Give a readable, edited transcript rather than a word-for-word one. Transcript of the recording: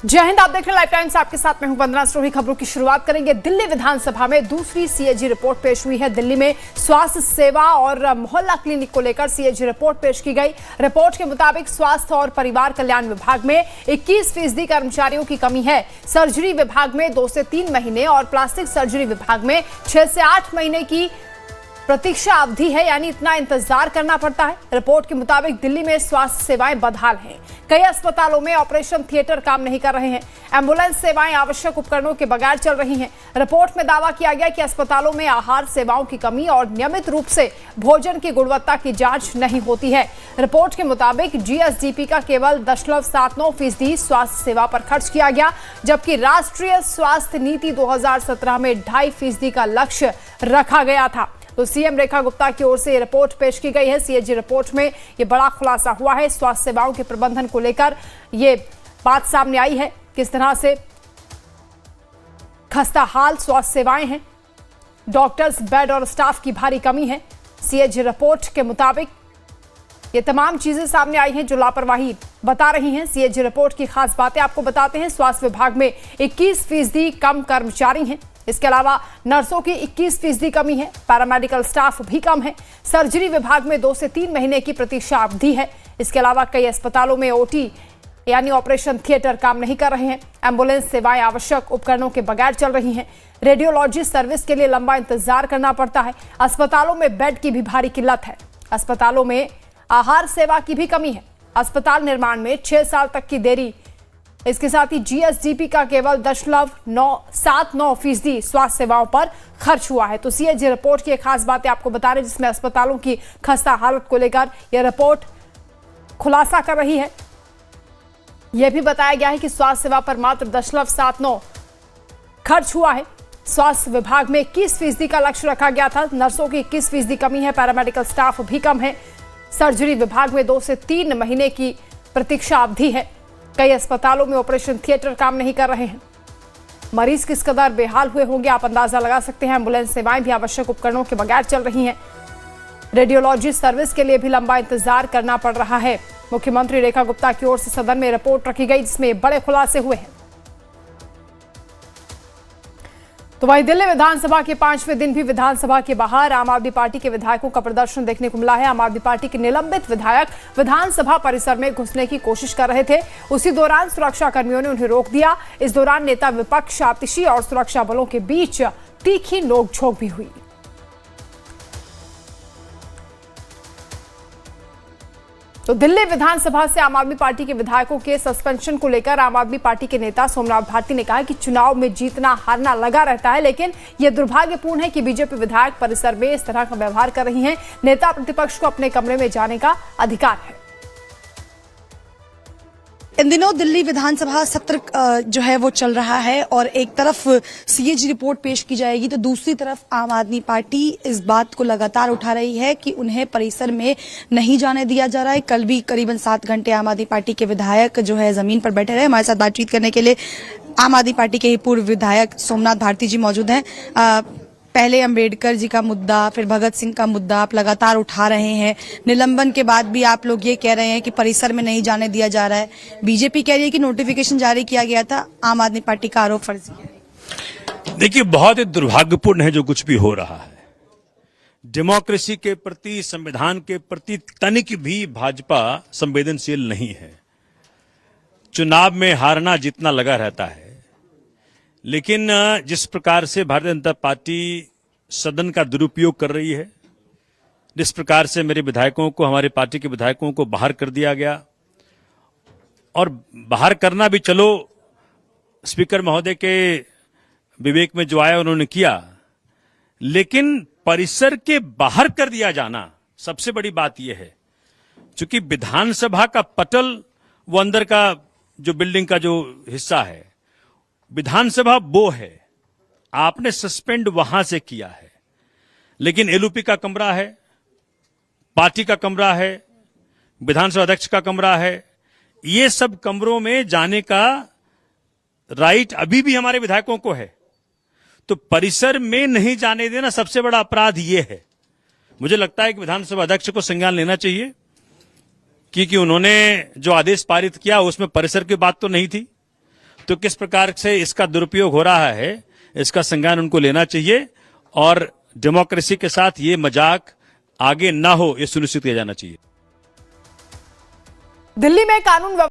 जय हिंद। आप देख रहे हैं लाइफ टाइम्स, आपके साथ मैं हूं वंदना सिरोही। खबरों की शुरुआत करेंगे। दिल्ली विधानसभा में दूसरी सीएजी रिपोर्ट पेश हुई है। दिल्ली में स्वास्थ्य सेवा और मोहल्ला क्लिनिक को लेकर सीएजी रिपोर्ट पेश की गई। रिपोर्ट के मुताबिक स्वास्थ्य और परिवार कल्याण विभाग में 21% कर्मचारियों की कमी है। सर्जरी विभाग में 2 से 3 महीने और प्लास्टिक सर्जरी विभाग में 6 से 8 महीने की प्रतीक्षा अवधि है, यानी इतना इंतजार करना पड़ता है। रिपोर्ट के मुताबिक दिल्ली में स्वास्थ्य सेवाएं बदहाल हैं। कई अस्पतालों में ऑपरेशन थिएटर काम नहीं कर रहे हैं। एम्बुलेंस सेवाएं आवश्यक उपकरणों के बगैर चल रही हैं। रिपोर्ट में दावा किया गया कि अस्पतालों में आहार सेवाओं की कमी और नियमित रूप से भोजन की गुणवत्ता की जांच नहीं होती है। रिपोर्ट के मुताबिक जीएसडीपी का केवल 0.79% स्वास्थ्य सेवा पर खर्च किया गया, जबकि राष्ट्रीय स्वास्थ्य नीति 2017 में 2.5% का लक्ष्य रखा गया था। तो सीएम रेखा गुप्ता की ओर से ये रिपोर्ट पेश की गई है। सीएजी रिपोर्ट में ये बड़ा खुलासा हुआ है। स्वास्थ्य सेवाओं के प्रबंधन को लेकर ये बात सामने आई है, किस तरह से खस्ता हाल स्वास्थ्य सेवाएं हैं। डॉक्टर्स, बेड और स्टाफ की भारी कमी है। सीएजी रिपोर्ट के मुताबिक ये तमाम चीजें सामने आई हैं जो लापरवाही बता रही हैं। सीएजी रिपोर्ट की खास बातें आपको बताते हैं। स्वास्थ्य विभाग में 21% कम कर्मचारी हैं। इसके अलावा नर्सों की 21% कमी है। पैरामेडिकल स्टाफ भी कम है। सर्जरी विभाग में 2 से 3 महीने की प्रतीक्षा अवधि है। इसके अलावा कई अस्पतालों में ओटी यानी ऑपरेशन थिएटर काम नहीं कर रहे हैं। एम्बुलेंस सेवाएं आवश्यक उपकरणों के बगैर चल रही हैं। रेडियोलॉजी सर्विस के लिए लंबा इंतजार करना पड़ता है। अस्पतालों में बेड की भी भारी किल्लत है। अस्पतालों में आहार सेवा की भी कमी है। अस्पताल निर्माण में 6 साल तक की देरी। इसके साथ ही जीएसडीपी का केवल 0.79% स्वास्थ्य सेवाओं पर खर्च हुआ है। तो सीएजी रिपोर्ट की खास बातें आपको बता रहे हैं, जिसमें अस्पतालों की खस्ता हालत को लेकर यह रिपोर्ट खुलासा कर रही है। यह भी बताया गया है कि स्वास्थ्य सेवा पर मात्र 0.79 खर्च हुआ है। स्वास्थ्य विभाग में 21% का लक्ष्य रखा गया था। नर्सों की 21% कमी है। पैरामेडिकल स्टाफ भी कम है। सर्जरी विभाग में 2 से 3 महीने की प्रतीक्षा अवधि है। कई अस्पतालों में ऑपरेशन थिएटर काम नहीं कर रहे हैं। मरीज किस कदर बेहाल हुए होंगे आप अंदाजा लगा सकते हैं। एम्बुलेंस सेवाएं भी आवश्यक उपकरणों के बगैर चल रही हैं। रेडियोलॉजी सर्विस के लिए भी लंबा इंतजार करना पड़ रहा है। मुख्यमंत्री रेखा गुप्ता की ओर से सदन में रिपोर्ट रखी गई, जिसमें बड़े खुलासे हुए हैं। तो वहीं दिल्ली विधानसभा के 5वें दिन भी विधानसभा के बाहर आम आदमी पार्टी के विधायकों का प्रदर्शन देखने को मिला है। आम आदमी पार्टी के निलंबित विधायक विधानसभा परिसर में घुसने की कोशिश कर रहे थे। उसी दौरान सुरक्षा कर्मियों ने उन्हें रोक दिया। इस दौरान नेता विपक्ष, आतिशी और सुरक्षा बलों के बीच तीखी नोकझोंक भी हुई। तो दिल्ली विधानसभा से आम आदमी पार्टी के विधायकों के सस्पेंशन को लेकर आम आदमी पार्टी के नेता सोमनाथ भारती ने कहा कि चुनाव में जीतना हारना लगा रहता है, लेकिन यह दुर्भाग्यपूर्ण है कि बीजेपी विधायक परिसर में इस तरह का व्यवहार कर रही हैं। नेता प्रतिपक्ष को अपने कमरे में जाने का अधिकार है। इन दिनों दिल्ली विधानसभा सत्र जो है वो चल रहा है और एक तरफ सीएजी रिपोर्ट पेश की जाएगी तो दूसरी तरफ आम आदमी पार्टी इस बात को लगातार उठा रही है कि उन्हें परिसर में नहीं जाने दिया जा रहा है। कल भी करीबन 7 घंटे आम आदमी पार्टी के विधायक जो है जमीन पर बैठे रहे। हमारे साथ बातचीत करने के लिए आम आदमी पार्टी के पूर्व विधायक सोमनाथ भारती जी मौजूद हैं। पहले अंबेडकर जी का मुद्दा, फिर भगत सिंह का मुद्दा आप लगातार उठा रहे हैं। निलंबन के बाद भी आप लोग ये कह रहे हैं कि परिसर में नहीं जाने दिया जा रहा है। बीजेपी कह रही है कि नोटिफिकेशन जारी किया गया था। आम आदमी पार्टी का आरोप फर्जी है। देखिए, बहुत ही दुर्भाग्यपूर्ण है जो कुछ भी हो रहा है। डेमोक्रेसी के प्रति, संविधान के प्रति तनिक भी भाजपा संवेदनशील नहीं है। चुनाव में हारना जीतना लगा रहता है, लेकिन जिस प्रकार से भारतीय जनता पार्टी सदन का दुरुपयोग कर रही है, जिस प्रकार से मेरे विधायकों को, हमारे पार्टी के विधायकों को बाहर कर दिया गया, और बाहर करना भी चलो स्पीकर महोदय के विवेक में जो आया उन्होंने किया, लेकिन परिसर के बाहर कर दिया जाना सबसे बड़ी बात यह है। क्योंकि विधानसभा का पटल, वो अंदर का जो बिल्डिंग का जो हिस्सा है, विधानसभा वो है, आपने सस्पेंड वहां से किया है। लेकिन एलओपी का कमरा है, पार्टी का कमरा है, विधानसभा अध्यक्ष का कमरा है, ये सब कमरों में जाने का राइट अभी भी हमारे विधायकों को है। तो परिसर में नहीं जाने देना सबसे बड़ा अपराध ये है। मुझे लगता है कि विधानसभा अध्यक्ष को संज्ञान लेना चाहिए क्योंकि उन्होंने जो आदेश पारित किया उसमें परिसर की बात तो नहीं थी। तो किस प्रकार से इसका दुरुपयोग हो रहा है, इसका संज्ञान उनको लेना चाहिए और डेमोक्रेसी के साथ ये मजाक आगे ना हो, ये सुनिश्चित किया जाना चाहिए। दिल्ली में कानून